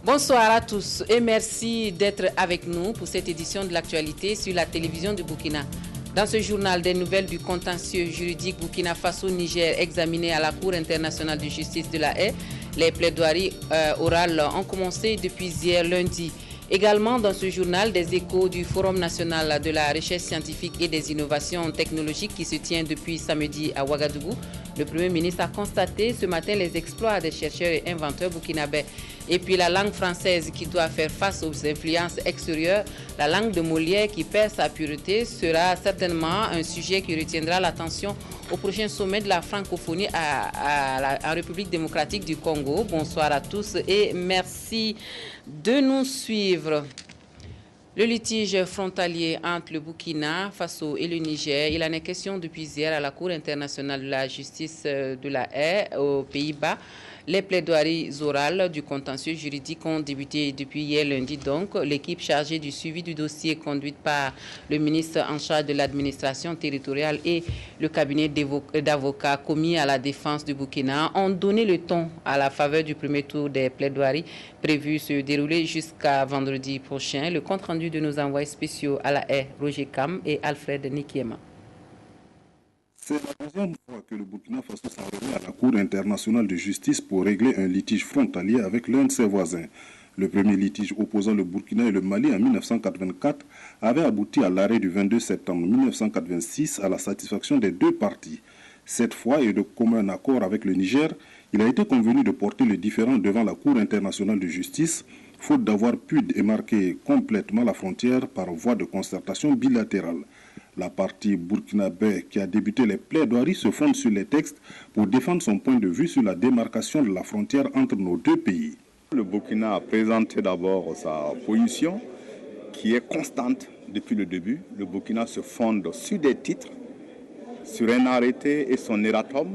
Bonsoir à tous et merci d'être avec nous pour cette édition de l'actualité sur la télévision du Burkina. Dans ce journal, des nouvelles du contentieux juridique Burkina Faso-Niger examiné à la Cour internationale de justice de la Haye. Les plaidoiries orales ont commencé depuis hier lundi. Également dans ce journal, des échos du Forum national de la recherche scientifique et des innovations technologiques qui se tient depuis samedi à Ouagadougou. Le Premier ministre a constaté ce matin les exploits des chercheurs et inventeurs burkinabés. Et puis la langue française qui doit faire face aux influences extérieures, la langue de Molière qui perd sa pureté sera certainement un sujet qui retiendra l'attention au prochain sommet de la francophonie en République démocratique du Congo. Bonsoir à tous et merci de nous suivre. Le litige frontalier entre le Burkina Faso et le Niger, il en est question depuis hier à la Cour internationale de la justice de la Haye aux Pays-Bas. Les plaidoiries orales du contentieux juridique ont débuté depuis hier lundi. Donc, l'équipe chargée du suivi du dossier conduite par le ministre en charge de l'administration territoriale et le cabinet d'avocats commis à la défense du Burkina ont donné le ton à la faveur du premier tour des plaidoiries prévues se dérouler jusqu'à vendredi prochain. Le compte rendu de nos envoyés spéciaux à la Haye, Roger Kam et Alfred Nikiema. C'est la deuxième fois que le Burkina Faso s'en remet à la Cour internationale de justice pour régler un litige frontalier avec l'un de ses voisins. Le premier litige opposant le Burkina et le Mali en 1984 avait abouti à l'arrêt du 22 septembre 1986 à la satisfaction des deux parties. Cette fois, et de commun accord avec le Niger, il a été convenu de porter le différend devant la Cour internationale de justice, faute d'avoir pu démarquer complètement la frontière par voie de concertation bilatérale. La partie burkinabé qui a débuté les plaidoiries se fonde sur les textes pour défendre son point de vue sur la démarcation de la frontière entre nos deux pays. Le Burkina a présenté d'abord sa position qui est constante depuis le début. Le Burkina se fonde sur des titres, sur un arrêté et son erratum,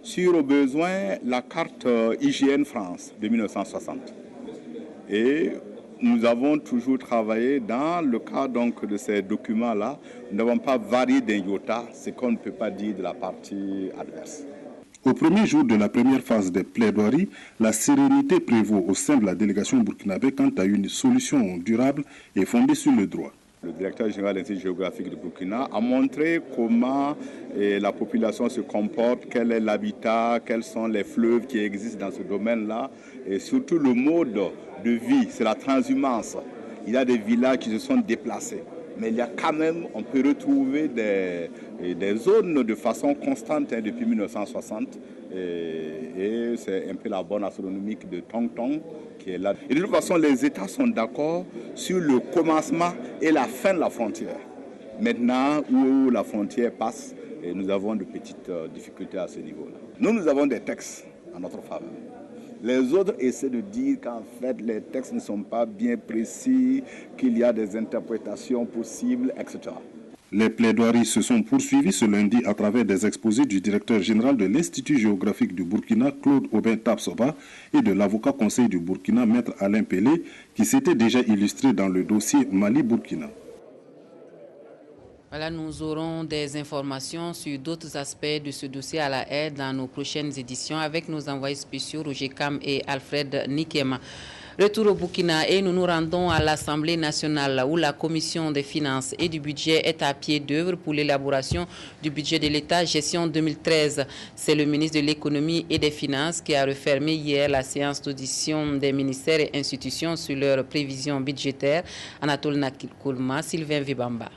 sur au besoin la carte IGN France de 1960. Et nous avons toujours travaillé dans le cadre donc de ces documents-là. Nous n'avons pas varié d'un iota, ce qu'on ne peut pas dire de la partie adverse. Au premier jour de la première phase des plaidoiries, la sérénité prévaut au sein de la délégation burkinabé quant à une solution durable et fondée sur le droit. Le directeur général de l'Institut géographique du Burkina a montré comment la population se comporte, quel est l'habitat, quels sont les fleuves qui existent dans ce domaine-là, et surtout le mode de vie, c'est la transhumance. Il y a des villages qui se sont déplacés, mais il y a quand même, on peut retrouver des zones de façon constante depuis 1960, et c'est un peu la bonne astronomique de Tong Tong qui est là. Et de toute façon, les États sont d'accord sur le commencement et la fin de la frontière. Maintenant, où la frontière passe, et nous avons de petites difficultés à ce niveau-là. Nous avons des textes en notre faveur. Les autres essaient de dire qu'en fait, les textes ne sont pas bien précis, qu'il y a des interprétations possibles, etc. Les plaidoiries se sont poursuivies ce lundi à travers des exposés du directeur général de l'Institut géographique du Burkina, Claude Aubin Tapsoba, et de l'avocat conseil du Burkina, Maître Alain Pelé, qui s'était déjà illustré dans le dossier Mali-Burkina. Voilà, nous aurons des informations sur d'autres aspects de ce dossier à la Haye dans nos prochaines éditions avec nos envoyés spéciaux Roger Kam et Alfred Nikema. Retour au Burkina et nous nous rendons à l'Assemblée nationale où la Commission des finances et du budget est à pied d'œuvre pour l'élaboration du budget de l'État gestion 2013. C'est le ministre de l'économie et des finances qui a refermé hier la séance d'audition des ministères et institutions sur leurs prévisions budgétaires. Anatole Nakilkoulma, Sylvain Vibamba.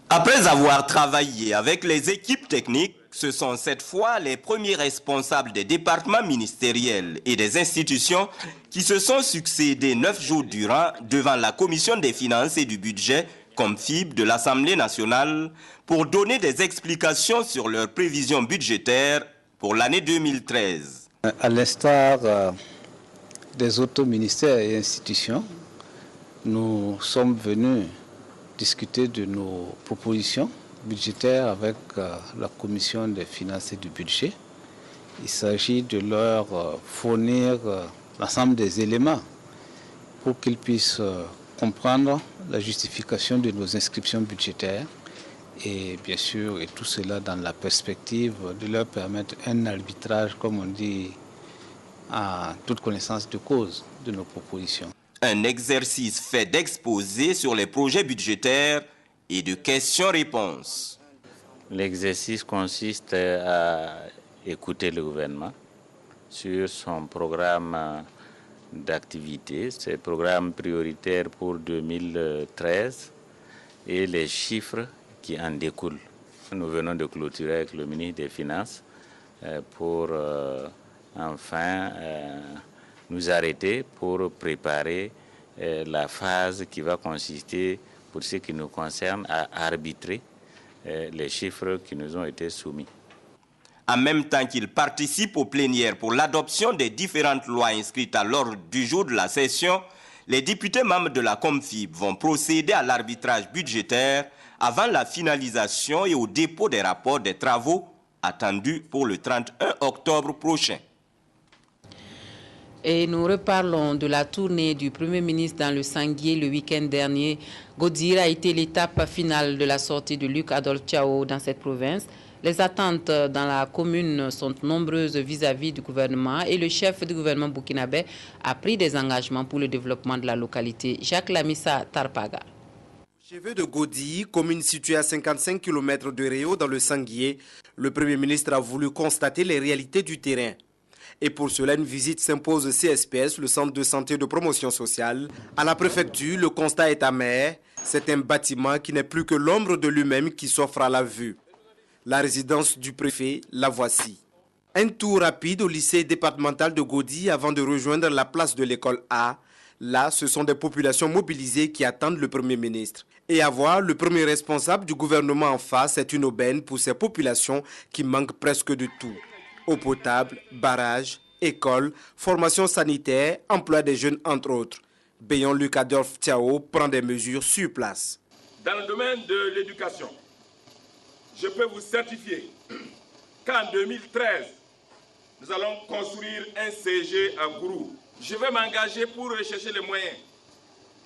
Après avoir travaillé avec les équipes techniques, ce sont cette fois les premiers responsables des départements ministériels et des institutions qui se sont succédés 9 jours durant devant la Commission des finances et du budget, comme FIB de l'Assemblée nationale, pour donner des explications sur leurs prévisions budgétaires pour l'année 2013. À l'instar des autres ministères et institutions, nous sommes venus discuter de nos propositions budgétaires avec la Commission des finances et du budget. Il s'agit de leur fournir l'ensemble des éléments pour qu'ils puissent comprendre la justification de nos inscriptions budgétaires Et bien sûr, et tout cela dans la perspective de leur permettre un arbitrage, comme on dit, à toute connaissance de cause de nos propositions. Un exercice fait d'exposés sur les projets budgétaires et de questions-réponses. L'exercice consiste à écouter le gouvernement sur son programme d'activité, ses programmes prioritaires pour 2013 et les chiffres qui en découlent. Nous venons de clôturer avec le ministre des Finances pour enfin nous arrêter pour préparer la phase qui va consister, pour ce qui nous concerne, à arbitrer les chiffres qui nous ont été soumis. En même temps qu'ils participent aux plénières pour l'adoption des différentes lois inscrites à l'ordre du jour de la session, les députés membres de la COMFIB vont procéder à l'arbitrage budgétaire avant la finalisation et au dépôt des rapports des travaux attendus pour le 31 octobre prochain. Et nous reparlons de la tournée du Premier ministre dans le Sanguier le week-end dernier. Godir a été l'étape finale de la sortie de Luc Adolphe Thiaw dans cette province. Les attentes dans la commune sont nombreuses vis-à-vis du gouvernement et le chef du gouvernement burkinabé a pris des engagements pour le développement de la localité. Jacques Lamissa Tarpaga. Chevet de Godi, commune située à 55 km de Réau dans le Sanguier, le Premier ministre a voulu constater les réalités du terrain. Et pour cela, une visite s'impose au CSPS, le centre de santé de promotion sociale. À la préfecture, le constat est amer. C'est un bâtiment qui n'est plus que l'ombre de lui-même qui s'offre à la vue. La résidence du préfet, la voici. Un tour rapide au lycée départemental de Godi avant de rejoindre la place de l'école A. Là, ce sont des populations mobilisées qui attendent le Premier ministre. Et avoir le premier responsable du gouvernement en face est une aubaine pour ces populations qui manquent presque de tout. Eau potable, barrages, écoles, formation sanitaire, emploi des jeunes entre autres. Béon Luc Adolphe Thiaw prend des mesures sur place. Dans le domaine de l'éducation, je peux vous certifier qu'en 2013, nous allons construire un CG à Gourou. Je vais m'engager pour rechercher les moyens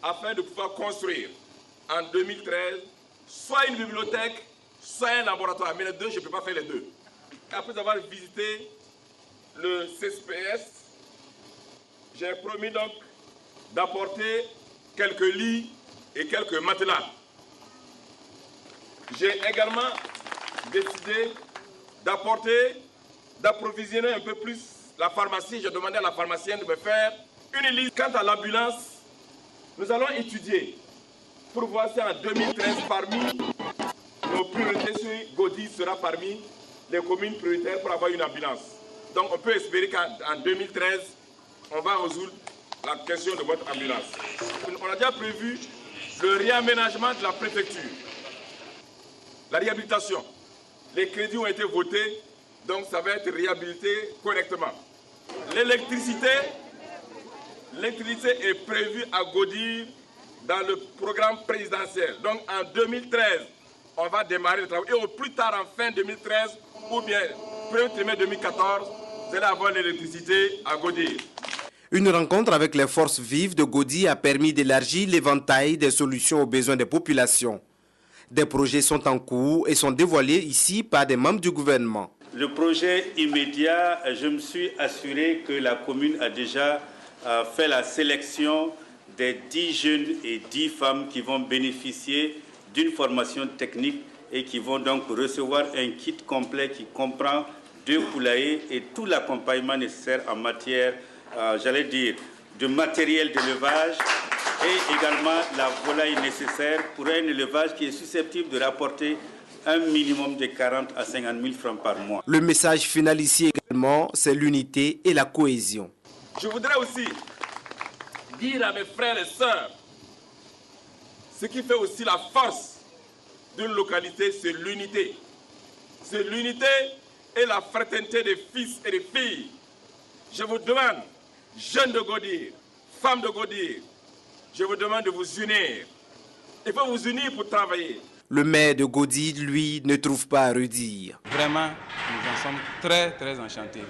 afin de pouvoir construire en 2013 soit une bibliothèque, soit un laboratoire. Mais les deux, je ne peux pas faire les deux. Après avoir visité le CSPS, j'ai promis donc d'apporter quelques lits et quelques matelas. J'ai également décidé d'approvisionner un peu plus la pharmacie. J'ai demandé à la pharmacienne de me faire une liste. Quant à l'ambulance, nous allons étudier pour voir si en 2013, parmi nos priorités, sur Godi sera parmi les communes prioritaires pour avoir une ambulance. Donc on peut espérer qu'en 2013, on va résoudre la question de votre ambulance. On a déjà prévu le réaménagement de la préfecture, la réhabilitation. Les crédits ont été votés, donc ça va être réhabilité correctement. L'électricité est prévue à Godir dans le programme présidentiel. Donc en 2013, on va démarrer le travail. Et au plus tard, en fin 2013, ou bien premier trimestre 2014, vous allez avoir l'électricité à Godir. Une rencontre avec les forces vives de Godi a permis d'élargir l'éventail des solutions aux besoins des populations. Des projets sont en cours et sont dévoilés ici par des membres du gouvernement. Le projet immédiat, je me suis assuré que la commune a déjà fait la sélection des 10 jeunes et 10 femmes qui vont bénéficier d'une formation technique et qui vont donc recevoir un kit complet qui comprend 2 poulaillers et tout l'accompagnement nécessaire en matière, de matériel d'élevage et également la volaille nécessaire pour un élevage qui est susceptible de rapporter un minimum de 40 à 50 000 francs par mois. Le message final ici également, c'est l'unité et la cohésion. Je voudrais aussi dire à mes frères et sœurs, ce qui fait aussi la force d'une localité, c'est l'unité. C'est l'unité et la fraternité des fils et des filles. Je vous demande, jeunes de Godir, femmes de Godir, je vous demande de vous unir. Il faut vous unir pour travailler. Le maire de Godi, lui, ne trouve pas à redire. Vraiment, nous en sommes très, très enchantés.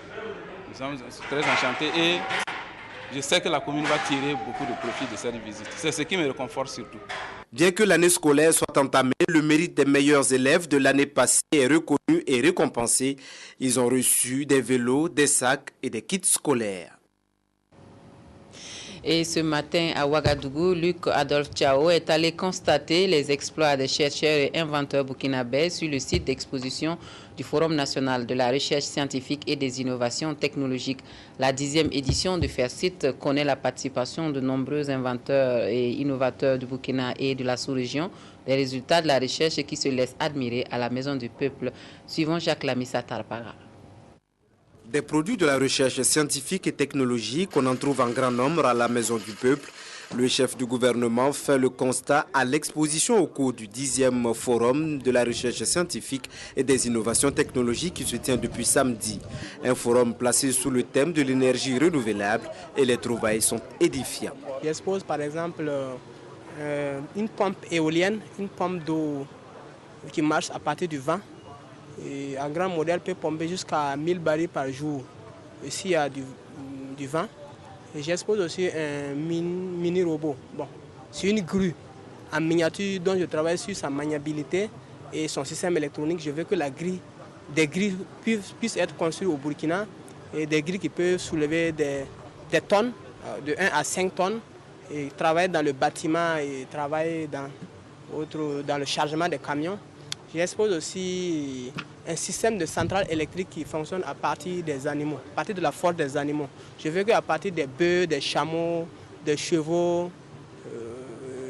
Nous sommes très enchantés et je sais que la commune va tirer beaucoup de profit de cette visite. C'est ce qui me réconforte surtout. Bien que l'année scolaire soit entamée, le mérite des meilleurs élèves de l'année passée est reconnu et récompensé. Ils ont reçu des vélos, des sacs et des kits scolaires. Et ce matin à Ouagadougou, Luc Adolphe Tchao est allé constater les exploits des chercheurs et inventeurs burkinabés sur le site d'exposition du Forum national de la recherche scientifique et des innovations technologiques. La 10e édition du FAIRCIT connaît la participation de nombreux inventeurs et innovateurs du Burkina et de la sous-région. Les résultats de la recherche qui se laissent admirer à la Maison du Peuple. Suivant Jacques Lamissa Tarpara. Des produits de la recherche scientifique et technologique qu'on en trouve en grand nombre à la Maison du Peuple. Le chef du gouvernement fait le constat à l'exposition au cours du 10e Forum de la recherche scientifique et des innovations technologiques qui se tient depuis samedi. Un forum placé sous le thème de l'énergie renouvelable et les trouvailles sont édifiantes. J'expose par exemple une pompe éolienne, une pompe d'eau qui marche à partir du vent. Et un grand modèle peut pomper jusqu'à 1000 barils par jour s'il y a du vent. Et j'expose aussi un mini robot. Bon, c'est une grue en miniature dont je travaille sur sa maniabilité et son système électronique. Je veux que des grilles puissent être construites au Burkina et des grilles qui peuvent soulever des tonnes, de 1 à 5 tonnes, et travailler dans le bâtiment et travailler dans le chargement des camions. J'expose aussi un système de centrale électrique qui fonctionne à partir des animaux, à partir de la force des animaux. Je veux qu'à partir des bœufs, des chameaux, des chevaux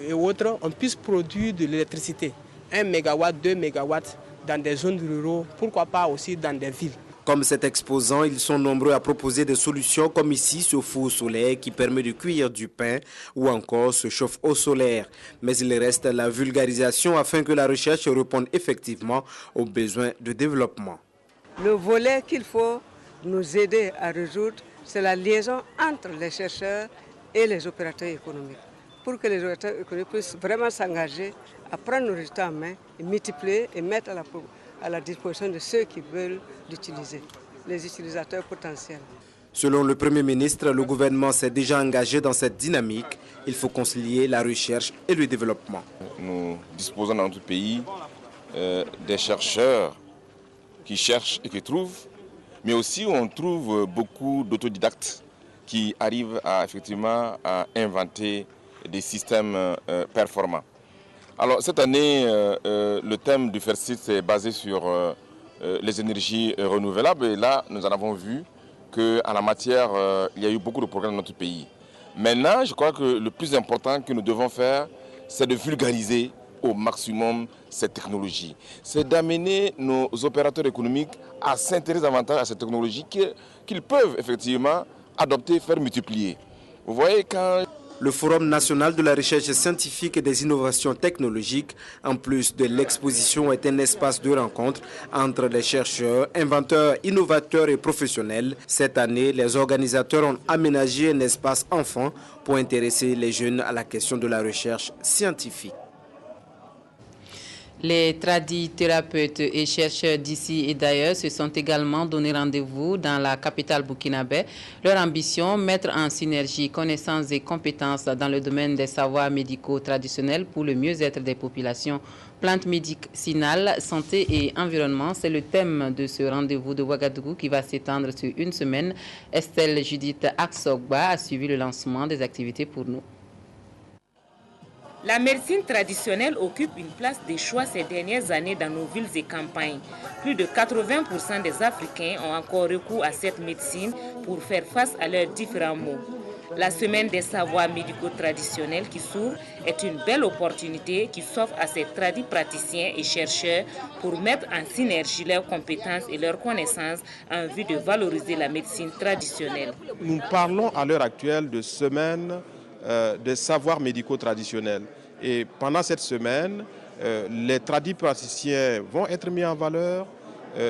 et autres, on puisse produire de l'électricité. 1 mégawatt, 2 mégawatts dans des zones rurales, pourquoi pas aussi dans des villes. Comme cet exposant, ils sont nombreux à proposer des solutions comme ici ce four solaire qui permet de cuire du pain ou encore ce chauffe-eau solaire. Mais il reste la vulgarisation afin que la recherche réponde effectivement aux besoins de développement. Le volet qu'il faut nous aider à résoudre, c'est la liaison entre les chercheurs et les opérateurs économiques. Pour que les opérateurs économiques puissent vraiment s'engager à prendre nos résultats en main et multiplier et mettre à la disposition de ceux qui veulent l'utiliser, les utilisateurs potentiels. Selon le Premier ministre, le gouvernement s'est déjà engagé dans cette dynamique. Il faut concilier la recherche et le développement. Nous disposons dans notre pays des chercheurs qui cherchent et qui trouvent, mais aussi on trouve beaucoup d'autodidactes qui arrivent effectivement à inventer des systèmes performants. Alors cette année, le thème du FAIRCIT est basé sur les énergies renouvelables et là nous en avons vu qu'en la matière, il y a eu beaucoup de progrès dans notre pays. Maintenant, je crois que le plus important que nous devons faire, c'est de vulgariser au maximum cette technologie. C'est d'amener nos opérateurs économiques à s'intéresser davantage à cette technologie qu'ils peuvent effectivement adopter, faire multiplier. Vous voyez, quand... Le Forum national de la recherche scientifique et des innovations technologiques, en plus de l'exposition, est un espace de rencontre entre les chercheurs, inventeurs, innovateurs et professionnels. Cette année, les organisateurs ont aménagé un espace enfant pour intéresser les jeunes à la question de la recherche scientifique. Les tradithérapeutes et chercheurs d'ici et d'ailleurs se sont également donné rendez-vous dans la capitale burkinabé. Leur ambition, mettre en synergie connaissances et compétences dans le domaine des savoirs médicaux traditionnels pour le mieux-être des populations. Plantes médicinales, santé et environnement, c'est le thème de ce rendez-vous de Ouagadougou qui va s'étendre sur une semaine. Estelle Judith Aksogba a suivi le lancement des activités pour nous. La médecine traditionnelle occupe une place de choix ces dernières années dans nos villes et campagnes. Plus de 80% des Africains ont encore recours à cette médecine pour faire face à leurs différents maux. La semaine des savoirs médicaux traditionnels qui s'ouvre est une belle opportunité qui s'offre à ces tradis praticiens et chercheurs pour mettre en synergie leurs compétences et leurs connaissances en vue de valoriser la médecine traditionnelle. Nous parlons à l'heure actuelle de semaine des savoirs médicaux traditionnels. Et pendant cette semaine, les tradis praticiens vont être mis en valeur,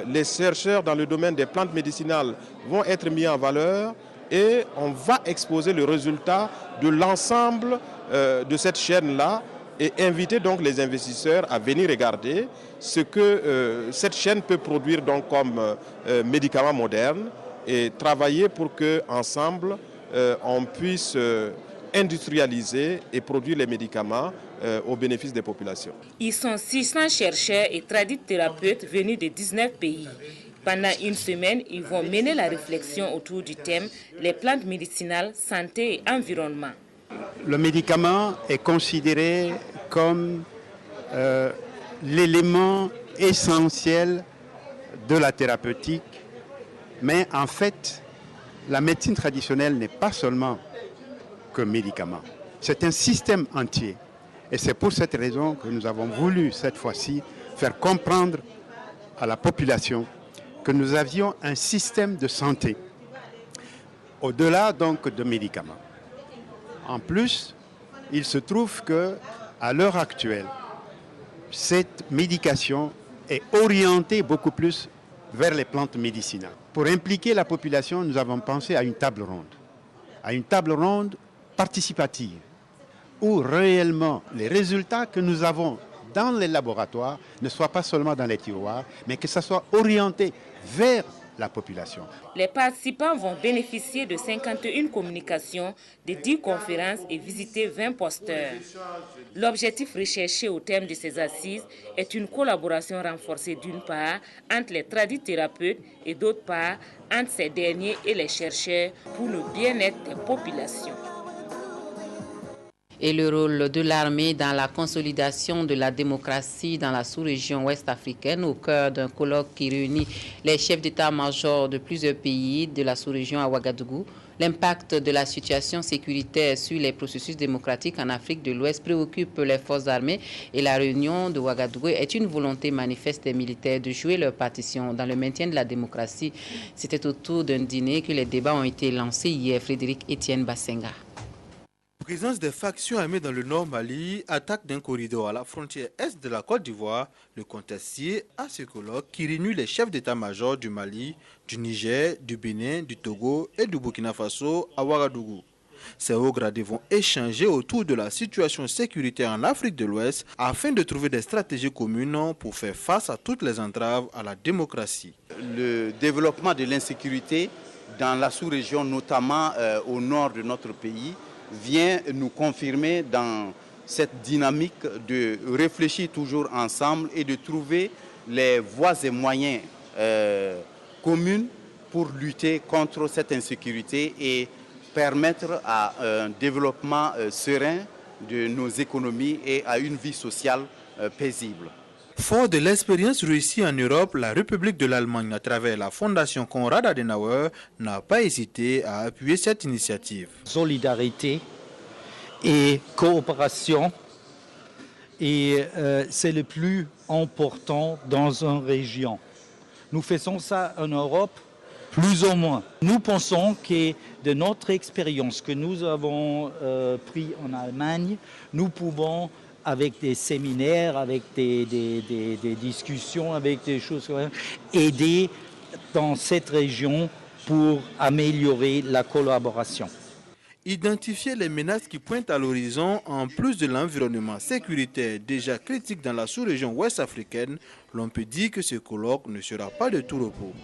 les chercheurs dans le domaine des plantes médicinales vont être mis en valeur et on va exposer le résultat de l'ensemble de cette chaîne-là et inviter donc les investisseurs à venir regarder ce que cette chaîne peut produire donc comme médicaments modernes et travailler pour qu'ensemble on puisse industrialiser et produire les médicaments au bénéfice des populations. Ils sont 600 chercheurs et tradithérapeutes venus de 19 pays. Pendant une semaine, ils vont mener la réflexion autour du thème « Les plantes médicinales, santé et environnement ». Le médicament est considéré comme l'élément essentiel de la thérapeutique, mais en fait, la médecine traditionnelle n'est pas seulement que médicament. C'est un système entier. Et c'est pour cette raison que nous avons voulu, cette fois-ci, faire comprendre à la population que nous avions un système de santé, au-delà donc de médicaments. En plus, il se trouve qu'à l'heure actuelle, cette médication est orientée beaucoup plus vers les plantes médicinales. Pour impliquer la population, nous avons pensé à une table ronde participative, où réellement les résultats que nous avons dans les laboratoires ne soient pas seulement dans les tiroirs, mais que ça soit orienté vers la population. Les participants vont bénéficier de 51 communications, de 10 conférences et visiter 20 posters. L'objectif recherché au terme de ces assises est une collaboration renforcée d'une part entre les tradithérapeutes et d'autre part entre ces derniers et les chercheurs pour le bien-être des populations. Et le rôle de l'armée dans la consolidation de la démocratie dans la sous-région ouest africaine au cœur d'un colloque qui réunit les chefs d'état-major de plusieurs pays de la sous-région à Ouagadougou. L'impact de la situation sécuritaire sur les processus démocratiques en Afrique de l'Ouest préoccupe les forces armées et la réunion de Ouagadougou est une volonté manifeste des militaires de jouer leur partition dans le maintien de la démocratie. C'était autour d'un dîner que les débats ont été lancés hier. Frédéric Etienne Bassenga. Présence des factions armées dans le nord Mali, attaque d'un corridor à la frontière est de la Côte d'Ivoire, le contestier à ce colloque qui réunit les chefs d'état-major du Mali, du Niger, du Bénin, du Togo et du Burkina Faso à Ouagadougou. Ces hauts gradés vont échanger autour de la situation sécuritaire en Afrique de l'Ouest afin de trouver des stratégies communes pour faire face à toutes les entraves à la démocratie. Le développement de l'insécurité dans la sous-région, notamment au nord de notre pays, vient nous confirmer dans cette dynamique de réfléchir toujours ensemble et de trouver les voies et moyens communs pour lutter contre cette insécurité et permettre à un développement serein de nos économies et à une vie sociale paisible. Fort de l'expérience réussie en Europe, la République de l'Allemagne, à travers la Fondation Konrad Adenauer, n'a pas hésité à appuyer cette initiative. Solidarité et coopération, et c'est le plus important dans une région. Nous faisons ça en Europe, plus ou moins. Nous pensons que de notre expérience que nous avons pris en Allemagne, nous pouvons avec des séminaires, avec des discussions, avec des choses comme ça, aider dans cette région pour améliorer la collaboration. Identifier les menaces qui pointent à l'horizon, en plus de l'environnement sécuritaire déjà critique dans la sous-région ouest africaine, l'on peut dire que ce colloque ne sera pas de tout repos.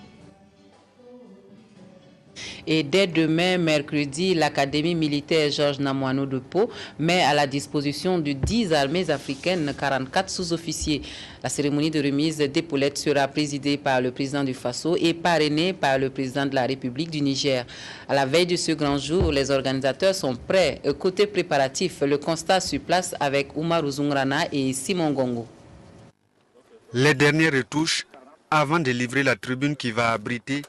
Et dès demain, mercredi, l'Académie militaire Georges Namoiano de Pau met à la disposition de 10 armées africaines 44 sous-officiers. La cérémonie de remise d'épaulettes sera présidée par le président du Faso et parrainée par le président de la République du Niger. À la veille de ce grand jour, les organisateurs sont prêts. Côté préparatif, le constat sur place avec Oumar Ouzungrana et Simon Gongo. Les dernières retouches avant de livrer la tribune qui va abriter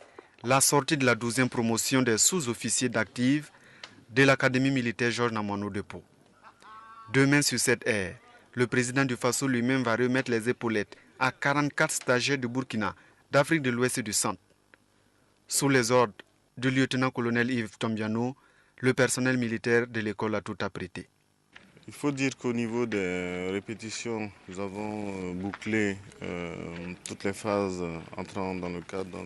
la sortie de la 12e promotion des sous-officiers d'active de l'Académie militaire Georges Namoiano de Pau. Demain sur cette aire, le président du Faso lui-même va remettre les épaulettes à 44 stagiaires de Burkina, d'Afrique de l'Ouest et du Centre. Sous les ordres du lieutenant-colonel Yves Tombiano, le personnel militaire de l'école a tout apprêté. Il faut dire qu'au niveau des répétitions, nous avons bouclé toutes les phases entrant dans le cadre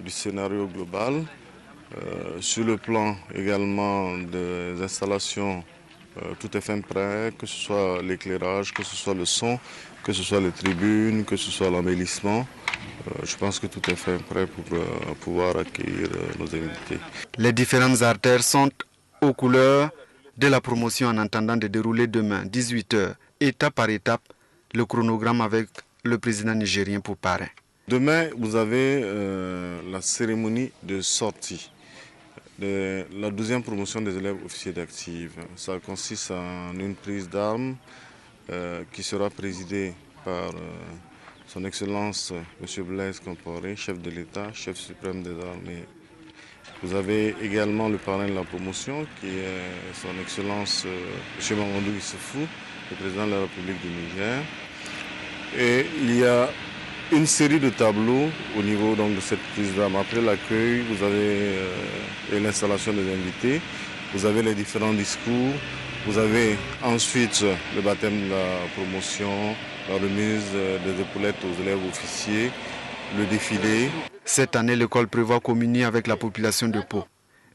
du scénario global. Sur le plan également des installations, tout est fin prêt, que ce soit l'éclairage, que ce soit le son, que ce soit les tribunes, que ce soit l'embellissement. Je pense que tout est fin prêt pour pouvoir accueillir nos invités. Les différentes artères sont aux couleurs de la promotion en attendant de dérouler demain, 18h, étape par étape, le chronogramme avec le président nigérien pour parrain. Demain, vous avez la cérémonie de sortie de la 12e promotion des élèves officiers d'active. Ça consiste en une prise d'armes qui sera présidée par son Excellence M. Blaise Compaoré, chef de l'État, chef suprême des armées. Vous avez également le parrain de la promotion qui est son Excellence M. Mamadou Issoufou, le président de la République du Niger. Et il y a une série de tableaux au niveau donc, de cette prise d'armes. Après l'accueil, vous avez l'installation des invités, vous avez les différents discours, vous avez ensuite le baptême de la promotion, la remise des épaulettes aux élèves officiers, le défilé. Cette année, l'école prévoit communier avec la population de Pau.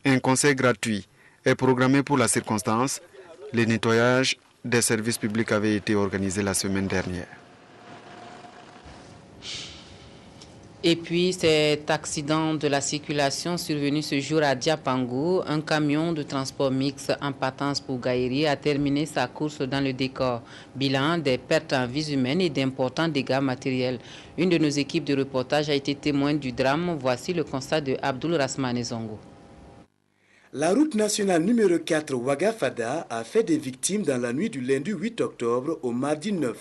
Un conseil gratuit est programmé pour la circonstance. Le nettoyage des services publics avait été organisé la semaine dernière. Et puis, cet accident de la circulation survenu ce jour à Diapango, un camion de transport mixte en partance pour Gaïri a terminé sa course dans le décor. Bilan des pertes en vies humaines et d'importants dégâts matériels. Une de nos équipes de reportage a été témoin du drame. Voici le constat de Abdoul Rasmane Zongo. La route nationale numéro 4 Ouaga-Fada a fait des victimes dans la nuit du lundi 8 octobre au mardi 9.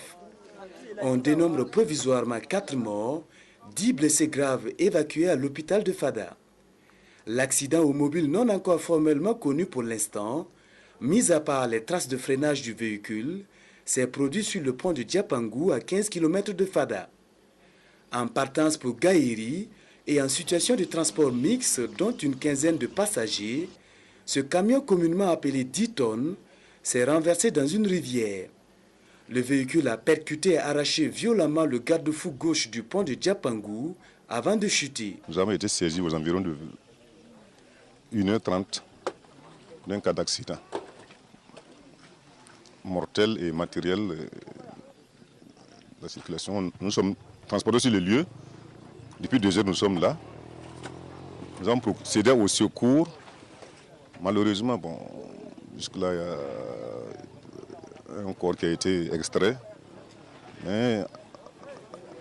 On dénombre provisoirement 4 morts, 10 blessés graves évacués à l'hôpital de Fada. L'accident automobile non encore formellement connu pour l'instant, mis à part les traces de freinage du véhicule, s'est produit sur le pont de Diapangou à 15 km de Fada. En partance pour Gaïri et en situation de transport mixte dont une quinzaine de passagers, ce camion communément appelé 10 tonnes s'est renversé dans une rivière. Le véhicule a percuté et arraché violemment le garde-fou gauche du pont de Diapangou avant de chuter. Nous avons été saisis aux environs de 1h30 d'un cas d'accident mortel et matériel de la circulation. Nous sommes transportés sur le lieu. Depuis 2 heures, nous sommes là. Nous avons procédé au secours. Malheureusement, bon, jusque-là, il y a un corps qui a été extrait, mais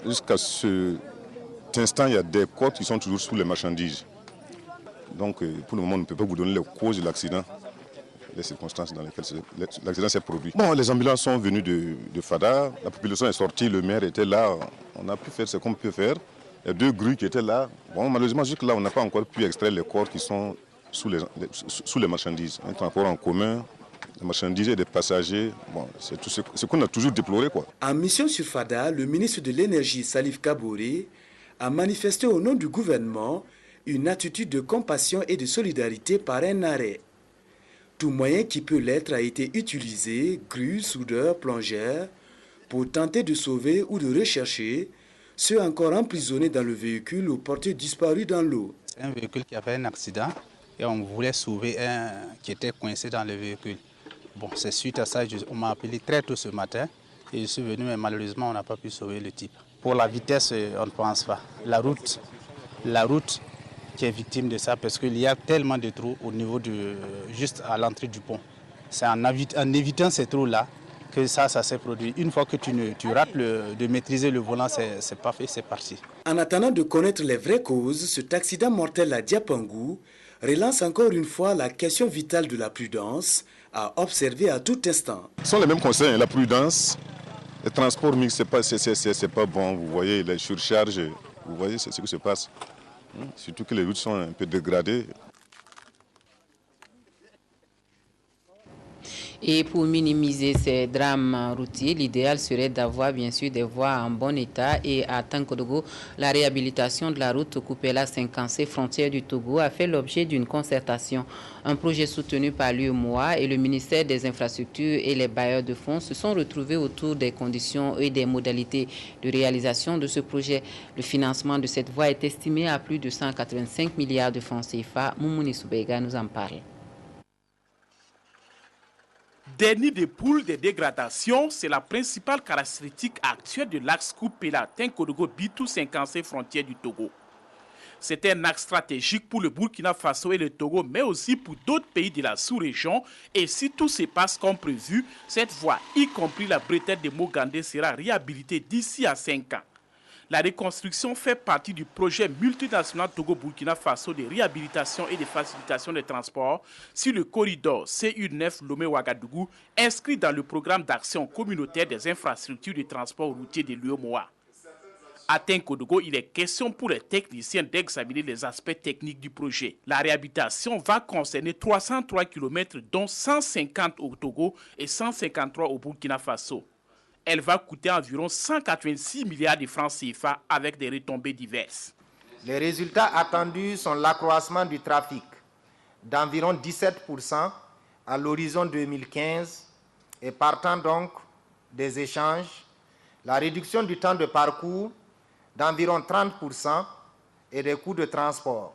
jusqu'à cet instant, il y a des corps qui sont toujours sous les marchandises. Donc, pour le moment, on ne peut pas vous donner les causes de l'accident, les circonstances dans lesquelles l'accident s'est produit. Bon, les ambulances sont venues de Fada, la population est sortie, le maire était là, on a pu faire ce qu'on peut faire. Il y a 2 grues qui étaient là. Bon, malheureusement, jusque-là, on n'a pas encore pu extraire les corps qui sont sous les marchandises. Un transport en commun, des marchandises et des passagers, bon, c'est tout ce qu'on a toujours déploré, quoi. En mission sur Fada, le ministre de l'Énergie, Salif Kaboré, a manifesté au nom du gouvernement une attitude de compassion et de solidarité par un arrêt. Tout moyen qui peut l'être a été utilisé, grues, soudeurs, plongeurs, pour tenter de sauver ou de rechercher ceux encore emprisonnés dans le véhicule ou portés disparus dans l'eau. C'est un véhicule qui avait un accident et on voulait sauver un qui était coincé dans le véhicule. Bon, c'est suite à ça, on m'a appelé très tôt ce matin et je suis venu, mais malheureusement, on n'a pas pu sauver le type. Pour la vitesse, on ne pense pas. La route qui est victime de ça, parce qu'il y a tellement de trous au niveau juste à l'entrée du pont. C'est en évitant ces trous-là que ça s'est produit. Une fois que tu rates de maîtriser le volant, c'est pas fait, c'est parti. En attendant de connaître les vraies causes, cet accident mortel à Diapangou relance encore une fois la question vitale de la prudence à observer à tout instant. Ce sont les mêmes conseils, la prudence, le transport mixte, c'est pas bon. Vous voyez les surcharges, vous voyez ce qui se passe. Surtout que les routes sont un peu dégradées. Et pour minimiser ces drames routiers, l'idéal serait d'avoir bien sûr des voies en bon état. Et à Tankodogo, la réhabilitation de la route Koupela-Cinquancé, frontière du Togo, a fait l'objet d'une concertation. Un projet soutenu par l'UEMOA et le ministère des Infrastructures et les bailleurs de fonds se sont retrouvés autour des conditions et des modalités de réalisation de ce projet. Le financement de cette voie est estimé à plus de 185 milliards de francs CFA. Moumouni Soubega nous en parle. Des nids de poules de dégradation, c'est la principale caractéristique actuelle de l'axe Koupela-Tinkodogo-Bitou-Cinquancé, frontière du Togo. C'est un axe stratégique pour le Burkina Faso et le Togo, mais aussi pour d'autres pays de la sous-région. Et si tout se passe comme prévu, cette voie, y compris la bretelle de Mogandé, sera réhabilitée d'ici à 5 ans. La reconstruction fait partie du projet multinational Togo-Burkina Faso de réhabilitation et de facilitation des transports sur le corridor CU9 Lomé-Ouagadougou, inscrit dans le programme d'action communautaire des infrastructures de transport routier de l'UEMOA. À Tinkodogo, il est question pour les techniciens d'examiner les aspects techniques du projet. La réhabilitation va concerner 303 km, dont 150 au Togo et 153 au Burkina Faso. Elle va coûter environ 186 milliards de francs CFA avec des retombées diverses. Les résultats attendus sont l'accroissement du trafic d'environ 17% à l'horizon 2015 et partant donc des échanges, la réduction du temps de parcours d'environ 30% et des coûts de transport,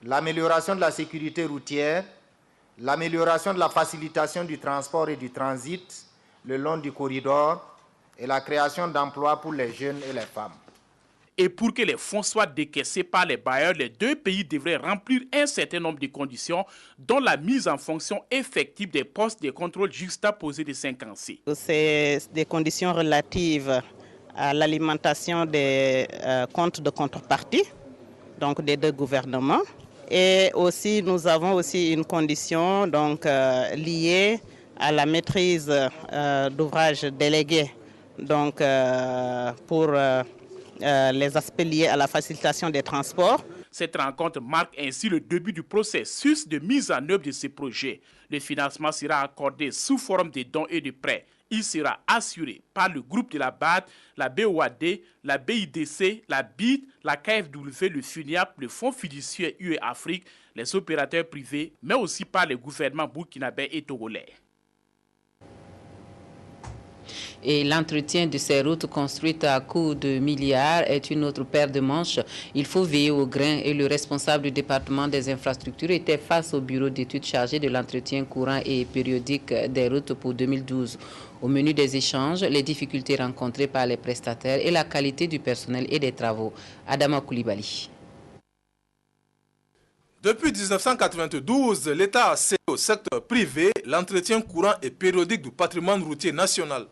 l'amélioration de la sécurité routière, l'amélioration de la facilitation du transport et du transit le long du corridor, et la création d'emplois pour les jeunes et les femmes. Et pour que les fonds soient décaissés par les bailleurs, les deux pays devraient remplir un certain nombre de conditions, dont la mise en fonction effective des postes de contrôle juxtaposés de 5 ans. C'est des conditions relatives à l'alimentation des comptes de contrepartie, donc des deux gouvernements. Et aussi, nous avons aussi une condition donc, liée à la maîtrise d'ouvrages délégués. Donc, pour les aspects liés à la facilitation des transports. Cette rencontre marque ainsi le début du processus de mise en œuvre de ces projets. Le financement sera accordé sous forme de dons et de prêts. Il sera assuré par le groupe de la BAD, la BOAD, la BIDC, la BID, la KfW, le FUNIAP, le Fonds fiduciaire UE Afrique, les opérateurs privés, mais aussi par les gouvernements burkinabés et togolais. Et l'entretien de ces routes construites à coût de milliards est une autre paire de manches. Il faut veiller au grain et le responsable du département des infrastructures était face au bureau d'études chargé de l'entretien courant et périodique des routes pour 2012. Au menu des échanges, les difficultés rencontrées par les prestataires et la qualité du personnel et des travaux. Adama Koulibaly. Depuis 1992, l'État a cédé au secteur privé l'entretien courant et périodique du patrimoine routier national.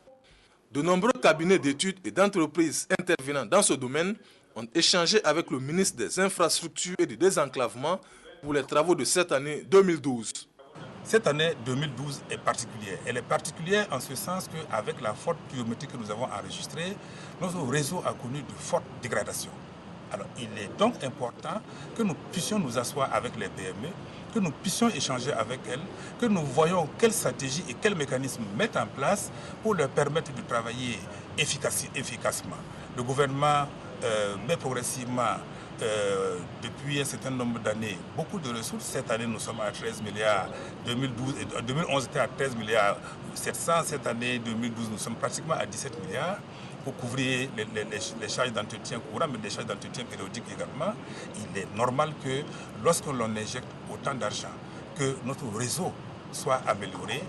De nombreux cabinets d'études et d'entreprises intervenant dans ce domaine ont échangé avec le ministre des Infrastructures et du Désenclavement pour les travaux de cette année 2012. Cette année 2012 est particulière. Elle est particulière en ce sens qu'avec la forte pluviométrie que nous avons enregistrée, notre réseau a connu de fortes dégradations. Alors il est donc important que nous puissions nous asseoir avec les PME, que nous puissions échanger avec elles, que nous voyons quelles stratégies et quels mécanismes mettre en place pour leur permettre de travailler efficacement. Le gouvernement met progressivement, depuis un certain nombre d'années, beaucoup de ressources. Cette année, nous sommes à 13 milliards. 2011 était à 13 milliards 700. Cette année, 2012, nous sommes pratiquement à 17 milliards pour couvrir les charges d'entretien courant, mais les charges d'entretien périodique également. Il est normal que lorsque l'on injecte autant d'argent, que notre réseau soit amélioré.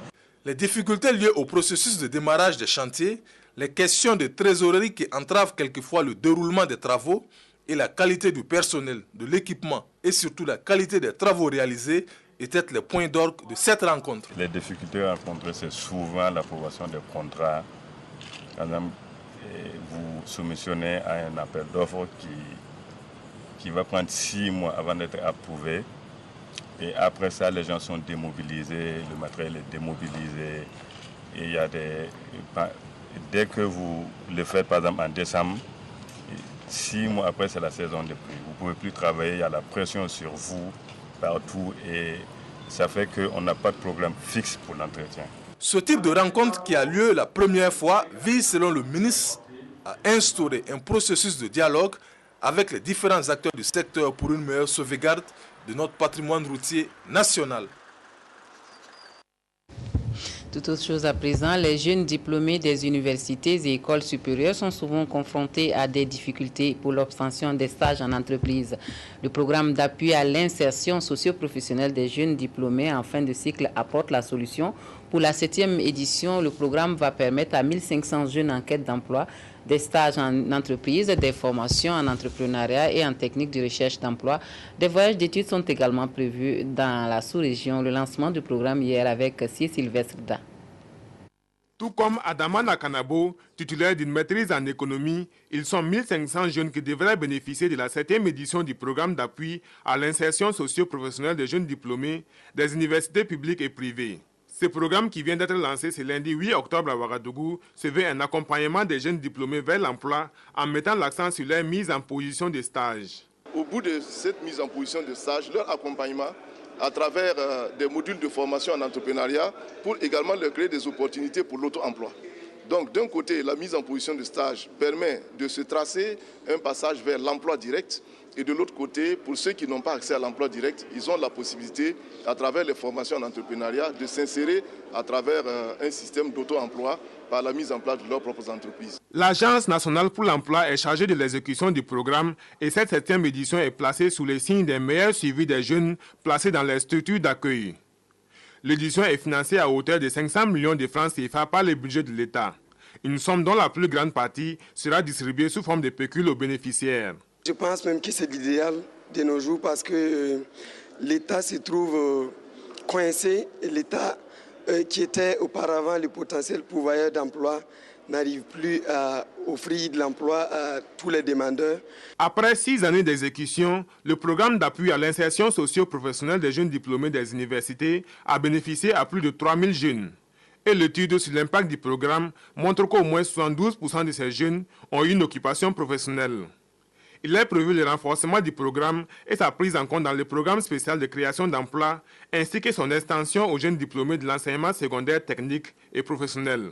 Les difficultés liées au processus de démarrage des chantiers, les questions de trésorerie qui entravent quelquefois le déroulement des travaux et la qualité du personnel, de l'équipement et surtout la qualité des travaux réalisés étaient les points d'orgue de cette rencontre. Les difficultés rencontrées, c'est souvent l'approbation des contrats. Par exemple, vous soumissionnez à un appel d'offres qui va prendre 6 mois avant d'être approuvé. Et après ça, les gens sont démobilisés, le matériel est démobilisé. Et il y a dès que vous le faites, par exemple, en décembre, 6 mois après, c'est la saison des pluies. Vous ne pouvez plus travailler, il y a la pression sur vous partout et ça fait qu'on n'a pas de programme fixe pour l'entretien. Ce type de rencontre qui a lieu la première fois vise, selon le ministre, à instaurer un processus de dialogue avec les différents acteurs du secteur pour une meilleure sauvegarde de notre patrimoine routier national. Tout autre chose à présent, les jeunes diplômés des universités et écoles supérieures sont souvent confrontés à des difficultés pour l'obtention des stages en entreprise. Le programme d'appui à l'insertion socio-professionnelle des jeunes diplômés en fin de cycle apporte la solution Pour la 7e édition, le programme va permettre à 1500 jeunes en quête d'emploi des stages en entreprise, des formations en entrepreneuriat et en technique de recherche d'emploi. Des voyages d'études sont également prévus dans la sous-région. Le lancement du programme hier avec Sylvestre Da. Tout comme Adama Nakanabo, titulaire d'une maîtrise en économie, ils sont 1500 jeunes qui devraient bénéficier de la 7e édition du programme d'appui à l'insertion socio-professionnelle des jeunes diplômés des universités publiques et privées. Ce programme qui vient d'être lancé ce lundi 8 octobre à Ouagadougou se veut un accompagnement des jeunes diplômés vers l'emploi en mettant l'accent sur leur mise en position de stage. Au bout de cette mise en position de stage, leur accompagnement à travers des modules de formation en entrepreneuriat pour également leur créer des opportunités pour l'auto-emploi. Donc d'un côté, la mise en position de stage permet de se tracer un passage vers l'emploi direct. Et de l'autre côté, pour ceux qui n'ont pas accès à l'emploi direct, ils ont la possibilité, à travers les formations en entrepreneuriat, de s'insérer à travers un système d'auto-emploi par la mise en place de leurs propres entreprises. L'Agence nationale pour l'emploi est chargée de l'exécution du programme et cette 7e édition est placée sous les signes d'un meilleur suivi des jeunes placés dans les structures d'accueil. L'édition est financée à hauteur de 500 millions de francs CFA par le budget de l'État. Une somme dont la plus grande partie sera distribuée sous forme de pécule aux bénéficiaires. Je pense même que c'est l'idéal de nos jours parce que l'État se trouve coincé et l'État qui était auparavant le potentiel pourvoyeur d'emploi n'arrive plus à offrir de l'emploi à tous les demandeurs. Après 6 années d'exécution, le programme d'appui à l'insertion socio-professionnelle des jeunes diplômés des universités a bénéficié à plus de 3000 jeunes. Et l'étude sur l'impact du programme montre qu'au moins 72% de ces jeunes ont eu une occupation professionnelle. Il est prévu le renforcement du programme et sa prise en compte dans le programme spécial de création d'emplois, ainsi que son extension aux jeunes diplômés de l'enseignement secondaire technique et professionnel.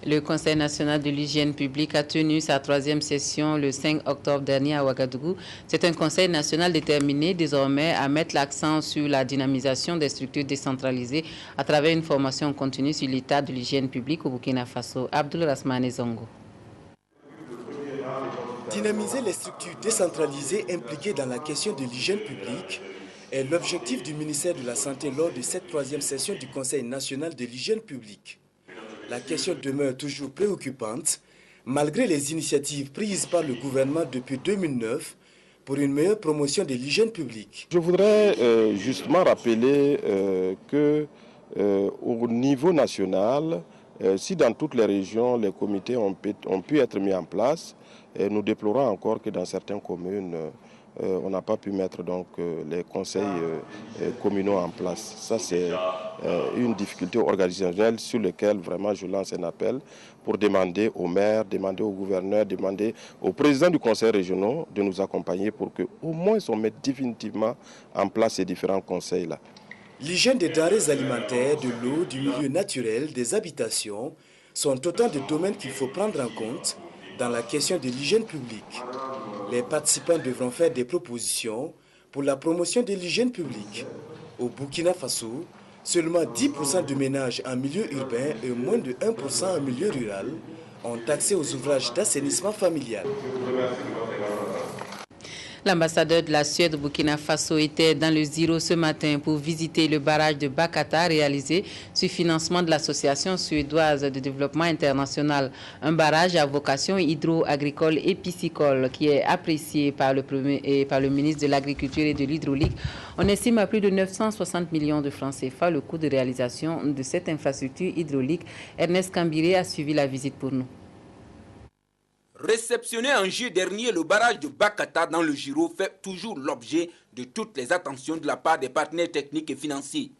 Le Conseil national de l'hygiène publique a tenu sa 3e session le 5 octobre dernier à Ouagadougou. C'est un conseil national déterminé désormais à mettre l'accent sur la dynamisation des structures décentralisées à travers une formation continue sur l'état de l'hygiène publique au Burkina Faso. Abdul Rasmane Zongo. Dynamiser les structures décentralisées impliquées dans la question de l'hygiène publique est l'objectif du ministère de la Santé lors de cette 3e session du Conseil national de l'hygiène publique. La question demeure toujours préoccupante, malgré les initiatives prises par le gouvernement depuis 2009 pour une meilleure promotion de l'hygiène publique. Je voudrais justement rappeler qu'au niveau national, si dans toutes les régions, les comités ont pu être mis en place, nous déplorons encore que dans certaines communes, on n'a pas pu mettre donc, les conseils communaux en place. Ça, c'est une difficulté organisationnelle sur laquelle vraiment je lance un appel pour demander aux maires, demander aux gouverneurs, demander aux présidents du conseil régional de nous accompagner pour qu'au moins on mette définitivement en place ces différents conseils-là. L'hygiène des denrées alimentaires, de l'eau, du milieu naturel, des habitations sont autant de domaines qu'il faut prendre en compte dans la question de l'hygiène publique. Les participants devront faire des propositions pour la promotion de l'hygiène publique. Au Burkina Faso, seulement 10% de ménages en milieu urbain et moins de 1% en milieu rural ont accès aux ouvrages d'assainissement familial. L'ambassadeur de la Suède au Burkina Faso était dans le Ziro ce matin pour visiter le barrage de Bakata réalisé sur financement de l'Association suédoise de développement international. Un barrage à vocation hydro-agricole et piscicole qui est apprécié par le ministre de l'Agriculture et de l'Hydraulique. On estime à plus de 960 millions de francs CFA le coût de réalisation de cette infrastructure hydraulique. Ernest Kambiré a suivi la visite pour nous. Réceptionné en juillet dernier, le barrage de Bakata dans le Giro fait toujours l'objet de toutes les attentions de la part des partenaires techniques et financiers.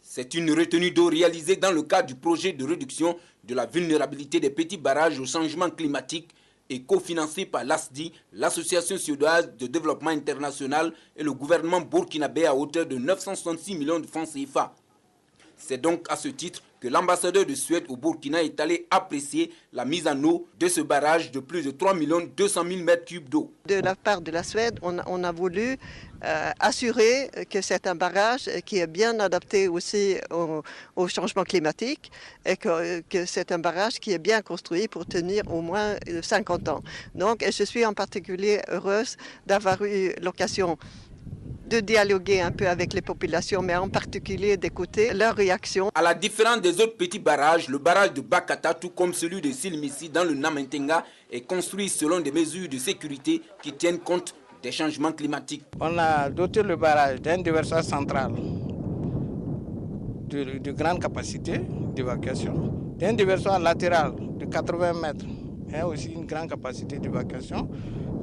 C'est une retenue d'eau réalisée dans le cadre du projet de réduction de la vulnérabilité des petits barrages au changement climatique et cofinancé par l'ASDI, l'Association suédoise de développement international et le gouvernement burkinabé à hauteur de 966 millions de francs CFA. C'est donc à ce titre que l'ambassadeur de Suède au Burkina est allé apprécier la mise en eau de ce barrage de plus de 3 200 000 m3 d'eau. De la part de la Suède, on a voulu assurer que c'est un barrage qui est bien adapté aussi au changement climatique et que c'est un barrage qui est bien construit pour tenir au moins 50 ans. Donc, je suis en particulier heureuse d'avoir eu l'occasion de dialoguer un peu avec les populations, mais en particulier d'écouter leurs réactions. À la différence des autres petits barrages, le barrage de Bakata, tout comme celui de Silmissi dans le Namentenga, est construit selon des mesures de sécurité qui tiennent compte des changements climatiques. On a doté le barrage d'un déversoir central de grande capacité d'évacuation, d'un déversoir latéral de 80 mètres, et aussi une grande capacité d'évacuation,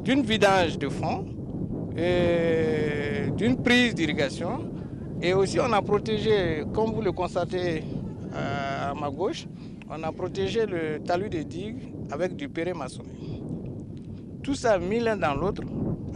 d'une vidange de fond, d'une prise d'irrigation. Et aussi on a protégé, comme vous le constatez à ma gauche, on a protégé le talus des digues avec du perret maçonné. Tout ça mis l'un dans l'autre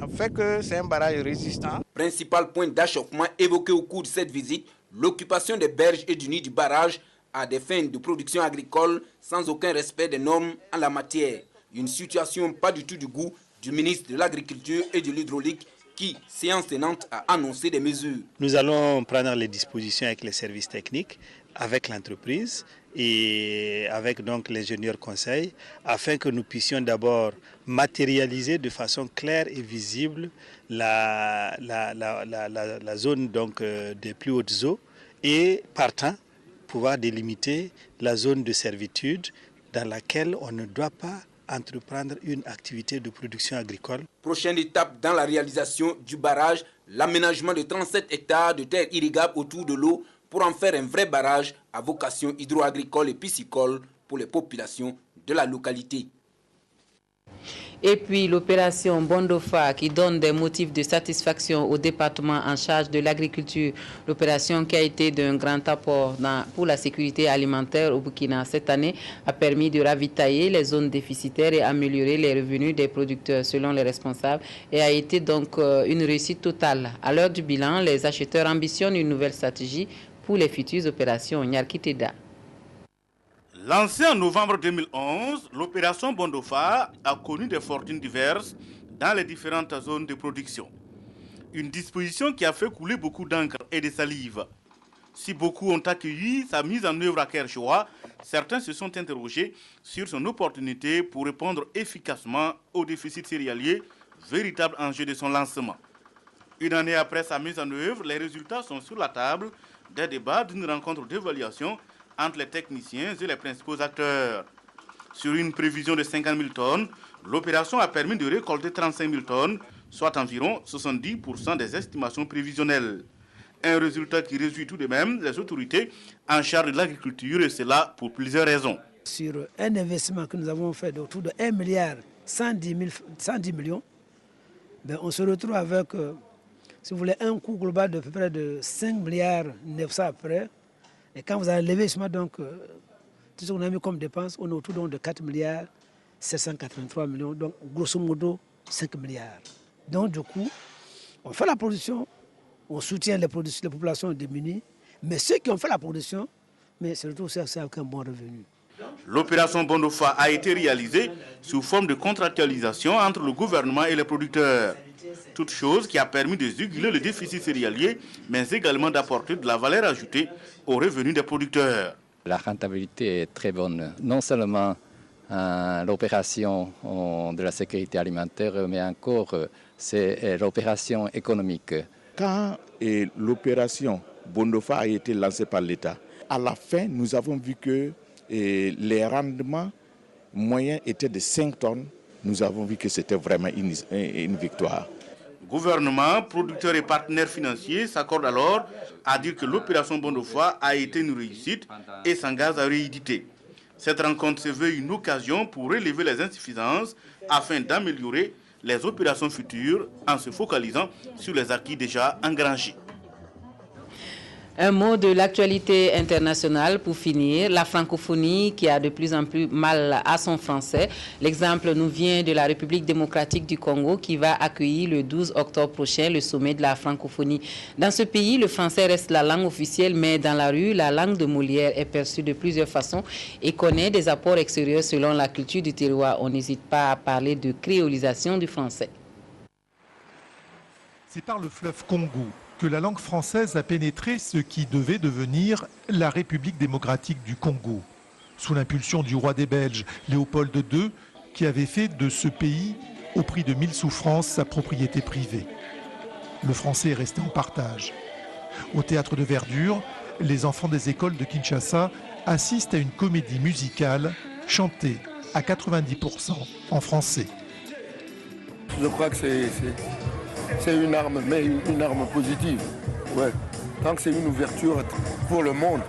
a fait que c'est un barrage résistant. Principal point d'achoppement évoqué au cours de cette visite, l'occupation des berges et du nid du barrage à des fins de production agricole sans aucun respect des normes en la matière. Une situation pas du tout du goût du ministre de l'Agriculture et de l'Hydraulique qui, séance tenante, a annoncé des mesures. Nous allons prendre les dispositions avec les services techniques, avec l'entreprise et avec donc l'ingénieur conseil, afin que nous puissions d'abord matérialiser de façon claire et visible la zone donc, des plus hautes eaux et partant pouvoir délimiter la zone de servitude dans laquelle on ne doit pas entreprendre une activité de production agricole. Prochaine étape dans la réalisation du barrage, l'aménagement de 37 hectares de terres irrigables autour de l'eau pour en faire un vrai barrage à vocation hydro-agricole et piscicole pour les populations de la localité. Et puis l'opération Bondofa qui donne des motifs de satisfaction au département en charge de l'agriculture. L'opération qui a été d'un grand apport pour la sécurité alimentaire au Burkina cette année a permis de ravitailler les zones déficitaires et améliorer les revenus des producteurs selon les responsables et a été donc une réussite totale. À l'heure du bilan, les acheteurs ambitionnent une nouvelle stratégie pour les futures opérations Nyarkiteda. Lancée en novembre 2011, l'opération Bondofa a connu des fortunes diverses dans les différentes zones de production. Une disposition qui a fait couler beaucoup d'encre et de salive. Si beaucoup ont accueilli sa mise en œuvre à Kerchoua, certains se sont interrogés sur son opportunité pour répondre efficacement au déficit céréalier, véritable enjeu de son lancement. Une année après sa mise en œuvre, les résultats sont sur la table des débats d'une rencontre d'évaluation entre les techniciens et les principaux acteurs. Sur une prévision de 50 000 tonnes, l'opération a permis de récolter 35 000 tonnes, soit environ 70% des estimations prévisionnelles. Un résultat qui réjouit tout de même les autorités en charge de l'agriculture, et cela pour plusieurs raisons. Sur un investissement que nous avons fait d'autour de 1 milliard 110 millions, on se retrouve avec, si vous voulez, un coût global de peu près de 5 milliards 900 après. Et quand vous avez levé donc, tout ce qu'on a mis comme dépense, on est autour donc, de 4 milliards 783 millions, donc grosso modo 5 milliards. Donc du coup, on fait la production, on soutient les populations démunies, mais ceux qui ont fait la production, mais c'est surtout ça avec un bon revenu. L'opération Bondofa a été réalisée sous forme de contractualisation entre le gouvernement et les producteurs. Toute chose qui a permis de juguler le déficit céréalier, mais également d'apporter de la valeur ajoutée aux revenus des producteurs. La rentabilité est très bonne. Non seulement l'opération de la sécurité alimentaire, mais encore c'est l'opération économique. Quand l'opération Bondofa a été lancée par l'État, à la fin, nous avons vu que les rendements moyens étaient de 5 tonnes. Nous avons vu que c'était vraiment une victoire. Gouvernement, producteurs et partenaires financiers s'accordent alors à dire que l'opération Bondofa a été une réussite et s'engage à rééditer. Cette rencontre se veut une occasion pour relever les insuffisances afin d'améliorer les opérations futures en se focalisant sur les acquis déjà engrangés. Un mot de l'actualité internationale pour finir, la francophonie qui a de plus en plus mal à son français. L'exemple nous vient de la République démocratique du Congo qui va accueillir le 12 octobre prochain le sommet de la francophonie. Dans ce pays, le français reste la langue officielle, mais dans la rue, la langue de Molière est perçue de plusieurs façons et connaît des apports extérieurs selon la culture du terroir. On n'hésite pas à parler de créolisation du français. C'est par le fleuve Congo que la langue française a pénétré ce qui devait devenir la République démocratique du Congo, sous l'impulsion du roi des Belges, Léopold II, qui avait fait de ce pays, au prix de 1000 souffrances, sa propriété privée. Le français est resté en partage. Au théâtre de Verdure, les enfants des écoles de Kinshasa assistent à une comédie musicale chantée à 90% en français. Je crois que c'est une arme, mais une arme positive. Ouais. Tant que c'est une ouverture pour le monde,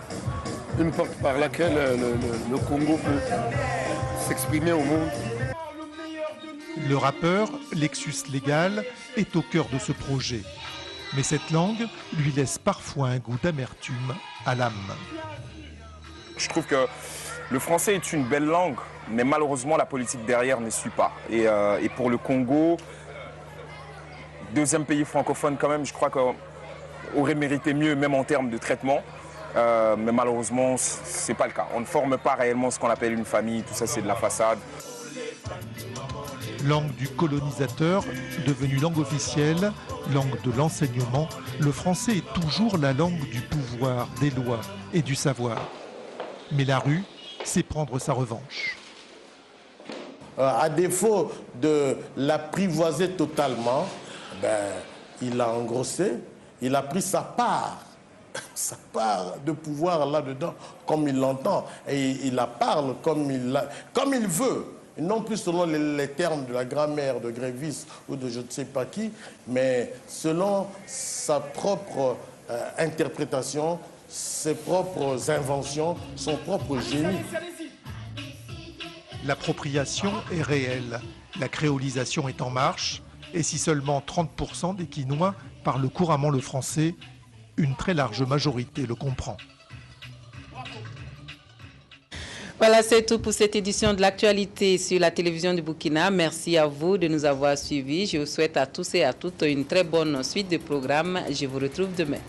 une porte par laquelle le Congo peut s'exprimer au monde. Le rappeur Lexus Légal est au cœur de ce projet. Mais cette langue lui laisse parfois un goût d'amertume à l'âme. Je trouve que le français est une belle langue, mais malheureusement la politique derrière ne suit pas. Et pour le Congo, deuxième pays francophone quand même, je crois qu'on aurait mérité mieux, même en termes de traitement. Mais malheureusement, ce n'est pas le cas. On ne forme pas réellement ce qu'on appelle une famille, tout ça c'est de la façade. Langue du colonisateur, devenue langue officielle, langue de l'enseignement, le français est toujours la langue du pouvoir, des lois et du savoir. Mais la rue, c'est prendre sa revanche. À défaut de l'apprivoiser totalement, il a engrossé, il a pris sa part de pouvoir là-dedans, comme il l'entend. Et il la parle comme il veut. Non plus selon les termes de la grammaire de Grévis ou de je ne sais pas qui, mais selon sa propre interprétation, ses propres inventions, son propre génie. L'appropriation est réelle, la créolisation est en marche, et si seulement 30% des Kinois parlent couramment le français, une très large majorité le comprend. Voilà, c'est tout pour cette édition de l'actualité sur la télévision du Burkina. Merci à vous de nous avoir suivis. Je vous souhaite à tous et à toutes une très bonne suite de programmes. Je vous retrouve demain.